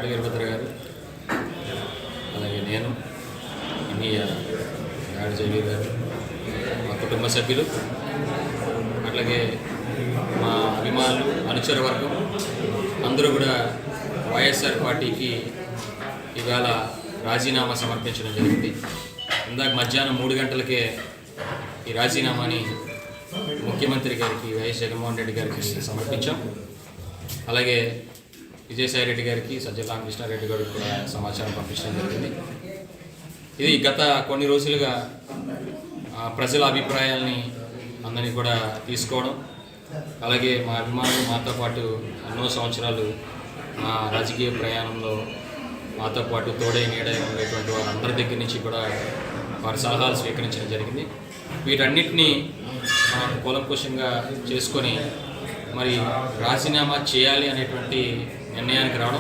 పాడి వీరభద్ర గారు, అలాగే నేను, ఇన్నయ్య గాడి జయవీర్ గారు, మా కుటుంబ సభ్యులు, అట్లాగే మా అభిమానులు, అనుచర వర్గం అందరూ కూడా వైఎస్ఆర్ పార్టీకి ఇవాళ రాజీనామా సమర్పించడం జరిగింది. ఇందాక మధ్యాహ్నం 3 గంటలకే ఈ రాజీనామాని ముఖ్యమంత్రి గారికి, వైఎస్ జగన్మోహన్ రెడ్డి గారికి సమర్పించాం. అలాగే విజయసాయి రెడ్డి గారికి, సజ్జల రామకృష్ణారెడ్డి గారికి కూడా సమాచారం పంపించడం జరిగింది. ఇది గత కొన్ని రోజులుగా ప్రజల అభిప్రాయాల్ని అందరినీ కూడా తీసుకోవడం, అలాగే మా అభిమానులు మాతో పాటు ఎన్నో సంవత్సరాలు మా రాజకీయ ప్రయాణంలో మాతో పాటు తోడై నీడై ఉండేటువంటి వారందరి దగ్గర నుంచి కూడా వారి సలహాలు స్వీకరించడం జరిగింది. వీటన్నిటినీ మనం కూలంకుషంగా చేసుకొని మరి రాజీనామా చేయాలి అనేటువంటి నిర్ణయానికి రావడం,